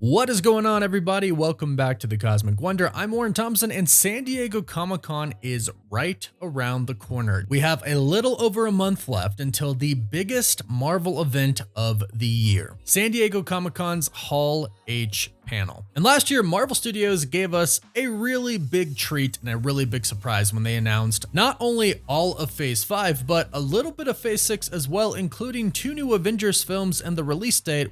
What is going on, everybody? Welcome back to the Cosmic Wonder. I'm Warren Thompson, and San Diego Comic-Con is right around the corner. We have a little over a month left until the biggest Marvel event of the year, San Diego Comic-Con's Hall H panel. And last year, Marvel Studios gave us a really big treat and a really big surprise when they announced not only all of Phase 5, but a little bit of Phase 6 as well, including 2 new Avengers films and the release date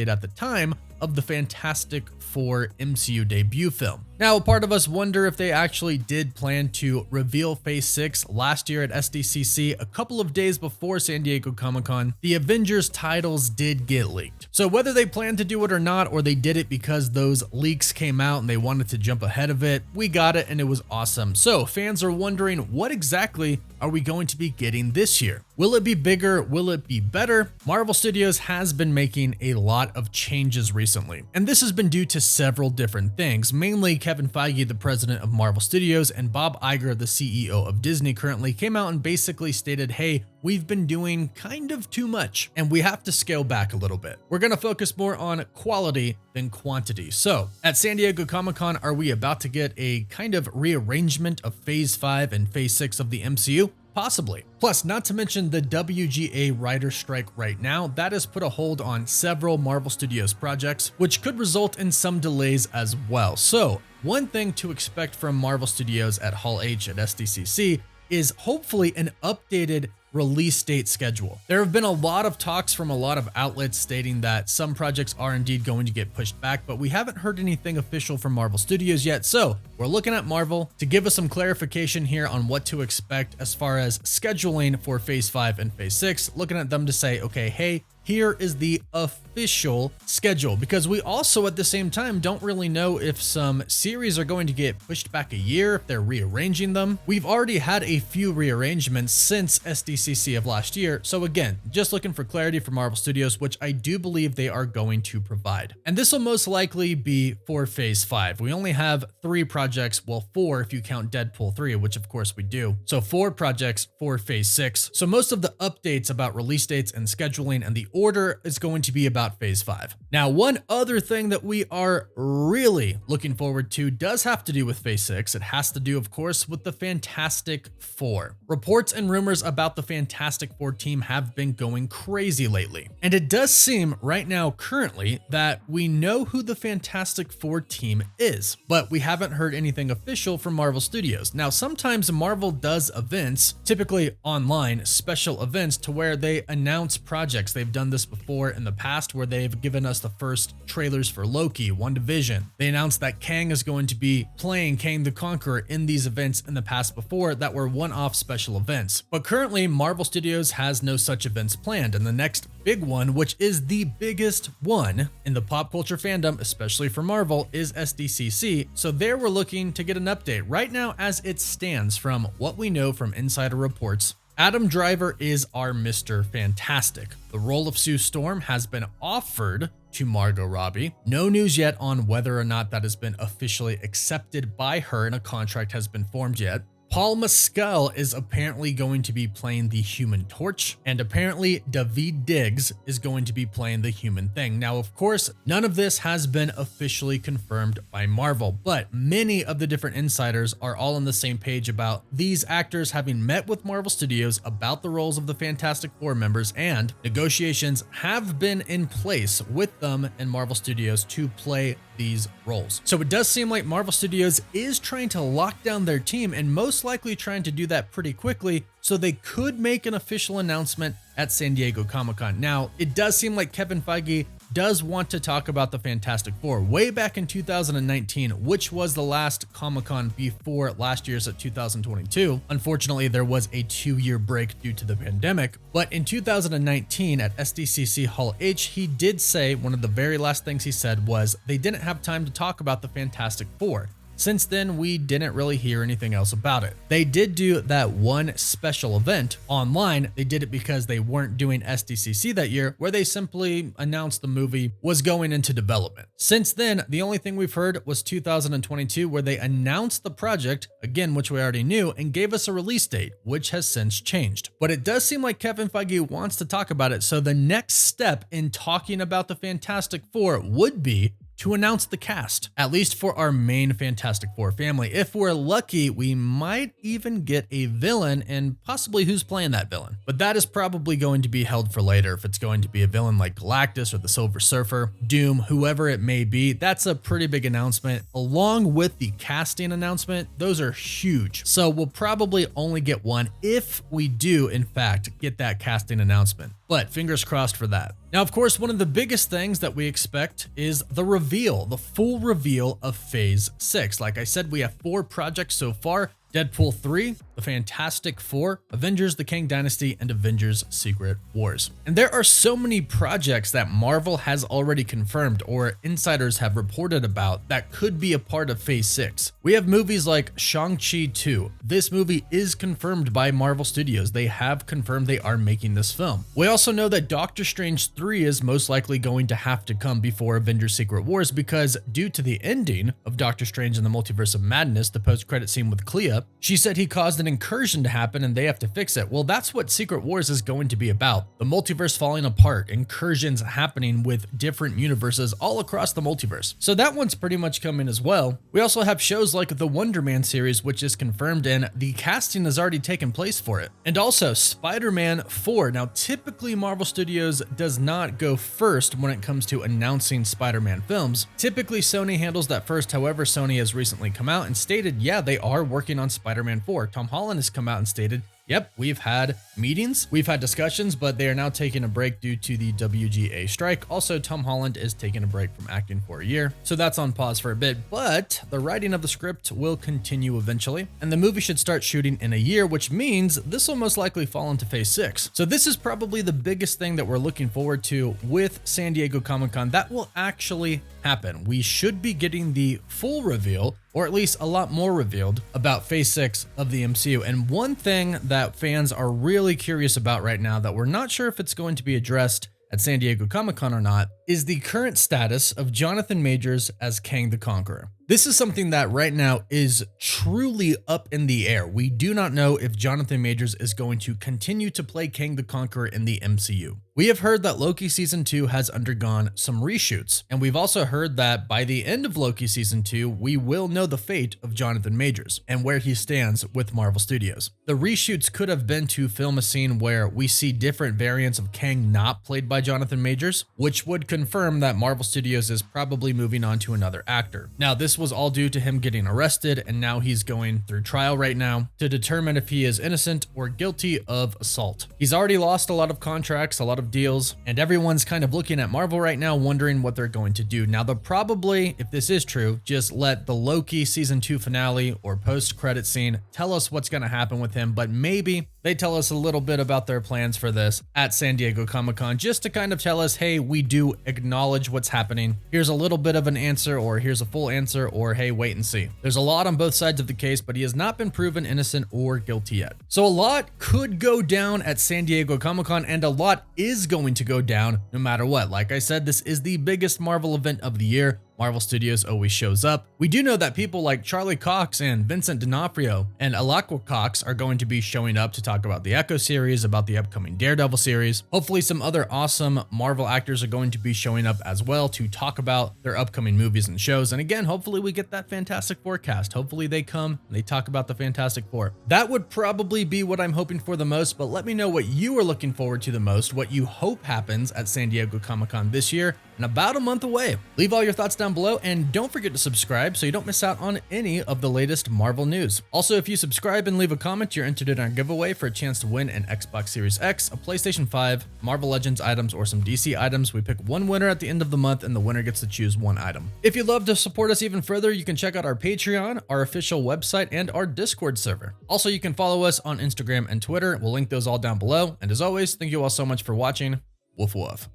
at the time of the Fantastic Four MCU debut film. Now, part of us wonder if they actually did plan to reveal Phase 6 last year at SDCC. A couple of days before San Diego Comic-Con, the Avengers titles did get leaked. So whether they planned to do it or not, or they did it because those leaks came out and they wanted to jump ahead of it, we got it and it was awesome. So fans are wondering, what exactly are we going to be getting this year? Will it be bigger? Will it be better? Marvel Studios has been making a lot of changes recently, and this has been due to several different things. Mainly Kevin Feige, the president of Marvel Studios, and Bob Iger, the CEO of Disney, currently came out and basically stated, hey, we've been doing kind of too much and we have to scale back a little bit. We're going to focus more on quality than quantity. So at San Diego Comic-Con, are we about to get a kind of rearrangement of Phase 5 and Phase 6 of the MCU? Possibly. Plus, not to mention the WGA writer strike right now, that has put a hold on several Marvel Studios projects, which could result in some delays as well. So one thing to expect from Marvel Studios at Hall H at SDCC is hopefully an updated release date schedule. There have been a lot of talks from a lot of outlets stating that some projects are indeed going to get pushed back, but we haven't heard anything official from Marvel Studios yet. So we're looking at Marvel to give us some clarification here on what to expect as far as scheduling for Phase 5 and Phase 6, looking at them to say, okay, hey, here is the official schedule, because we also at the same time don't really know if some series are going to get pushed back a year, if they're rearranging them. We've already had a few rearrangements since SDCC of last year. So again, just looking for clarity from Marvel Studios, which I do believe they are going to provide. And this will most likely be for Phase 5. We only have 3 projects, well, 4 if you count Deadpool 3, which of course we do. So 4 projects for Phase 6. So most of the updates about release dates and scheduling and the order is going to be about Phase 5. Now, one other thing that we are really looking forward to does have to do with Phase 6. It has to do, of course, with the Fantastic Four. Reports and rumors about the Fantastic Four team have been going crazy lately. And it does seem right now, currently, that we know who the Fantastic Four team is, but we haven't heard anything official from Marvel Studios. Now, sometimes Marvel does events, typically online, special events, to where they announce projects. They've done this before in the past, where they've given us the first trailers for Loki, WandaVision. They announced that Kang is going to be playing Kang the Conqueror in these events in the past before that were one-off special events. But currently, Marvel Studios has no such events planned, and the next big one, which is the biggest one in the pop culture fandom, especially for Marvel, is SDCC. So there we're looking to get an update. Right now, as it stands, from what we know from insider reports, Adam Driver is our Mr. Fantastic. The role of Sue Storm has been offered to Margot Robbie. No news yet on whether or not that has been officially accepted by her and a contract has been formed yet. Paul Mescal is apparently going to be playing the Human Torch, and apparently Daveed Diggs is going to be playing the Human Thing. Now, of course, none of this has been officially confirmed by Marvel, but many of the different insiders are all on the same page about these actors having met with Marvel Studios about the roles of the Fantastic Four members, and negotiations have been in place with them and Marvel Studios to play these roles. So it does seem like Marvel Studios is trying to lock down their team, and most likely trying to do that pretty quickly, so they could make an official announcement at San Diego Comic-Con. Now, it does seem like Kevin Feige does want to talk about the Fantastic Four way back in 2019, which was the last Comic-Con before last year's at 2022. Unfortunately, there was a 2-year break due to the pandemic, but in 2019 at SDCC Hall H, he did say one of the very last things he said was they didn't have time to talk about the Fantastic Four. Since then, we didn't really hear anything else about it. They did do that one special event online. They did it because they weren't doing SDCC that year, where they simply announced the movie was going into development. Since then, the only thing we've heard was 2022, where they announced the project, again, which we already knew, and gave us a release date, which has since changed. But it does seem like Kevin Feige wants to talk about it, so the next step in talking about the Fantastic Four would be to announce the cast, at least for our main Fantastic Four family. If we're lucky, we might even get a villain and possibly who's playing that villain. But that is probably going to be held for later. If it's going to be a villain like Galactus or the Silver Surfer, Doom, whoever it may be, that's a pretty big announcement. Along with the casting announcement, those are huge. So we'll probably only get one if we do, in fact, get that casting announcement. But fingers crossed for that. Now, of course, one of the biggest things that we expect is the reveal, the full reveal of Phase 6. Like I said, we have 4 projects so far: Deadpool 3, The Fantastic Four, Avengers: The Kang Dynasty, and Avengers: Secret Wars. And there are so many projects that Marvel has already confirmed or insiders have reported about that could be a part of Phase 6. We have movies like Shang-Chi 2. This movie is confirmed by Marvel Studios. They have confirmed they are making this film. We also know that Doctor Strange 3 is most likely going to have to come before Avengers: Secret Wars because due to the ending of Doctor Strange in the Multiverse of Madness, the post-credit scene with Clea, she said he caused an incursion to happen and they have to fix it. Well, that's what Secret Wars is going to be about. The multiverse falling apart, incursions happening with different universes all across the multiverse. So that one's pretty much coming as well. We also have shows like the Wonder Man series, which is confirmed and the casting has already taken place for it. And also Spider-Man 4. Now, typically Marvel Studios does not go first when it comes to announcing Spider-Man films. Typically Sony handles that first. However, Sony has recently come out and stated, yeah, they are working on Spider-Man 4. Tom Holland has come out and stated, yep, we've had meetings, we've had discussions, but they are now taking a break due to the WGA strike. Also, Tom Holland is taking a break from acting for a year, so that's on pause for a bit, but the writing of the script will continue eventually, and the movie should start shooting in a year, which means this will most likely fall into Phase 6. So this is probably the biggest thing that we're looking forward to with San Diego Comic-Con that will actually happen. We should be getting the full reveal, or at least a lot more revealed, about Phase 6 of the MCU. And one thing that fans are really curious about right now that we're not sure if it's going to be addressed at San Diego Comic-Con or not is the current status of Jonathan Majors as Kang the Conqueror. This is something that right now is truly up in the air. We do not know if Jonathan Majors is going to continue to play Kang the Conqueror in the MCU. We have heard that Loki Season 2 has undergone some reshoots, and we've also heard that by the end of Loki Season 2, we will know the fate of Jonathan Majors and where he stands with Marvel Studios. The reshoots could have been to film a scene where we see different variants of Kang not played by Jonathan Majors, which would confirm that Marvel Studios is probably moving on to another actor. Now, this was all due to him getting arrested, and now he's going through trial right now to determine if he is innocent or guilty of assault. He's already lost a lot of contracts, a lot of deals, and everyone's kind of looking at Marvel right now wondering what they're going to do. Now, they'll probably, if this is true, just let the Loki Season 2 finale or post-credit scene tell us what's going to happen with him, but maybe they tell us a little bit about their plans for this at San Diego Comic-Con just to kind of tell us, hey, we do acknowledge what's happening. Here's a little bit of an answer, or here's a full answer, or hey, wait and see. There's a lot on both sides of the case, but he has not been proven innocent or guilty yet. So a lot could go down at San Diego Comic-Con, and a lot is going to go down no matter what. Like I said, this is the biggest Marvel event of the year. Marvel Studios always shows up. We do know that people like Charlie Cox and Vincent D'Onofrio and Alaqua Cox are going to be showing up to talk about the Echo series, about the upcoming Daredevil series. Hopefully some other awesome Marvel actors are going to be showing up as well to talk about their upcoming movies and shows. And again, hopefully we get that Fantastic Four cast. Hopefully they come and they talk about the Fantastic Four. That would probably be what I'm hoping for the most, but let me know what you are looking forward to the most, what you hope happens at San Diego Comic-Con this year, and about a month away. Leave all your thoughts down below, and don't forget to subscribe so you don't miss out on any of the latest Marvel news. Also, if you subscribe and leave a comment, you're entered in our giveaway for a chance to win an Xbox Series X, a PlayStation 5, Marvel Legends items, or some DC items. We pick one winner at the end of the month, and the winner gets to choose one item. If you'd love to support us even further, you can check out our Patreon, our official website, and our Discord server. Also, you can follow us on Instagram and Twitter. We'll link those all down below. And as always, thank you all so much for watching. Woof woof.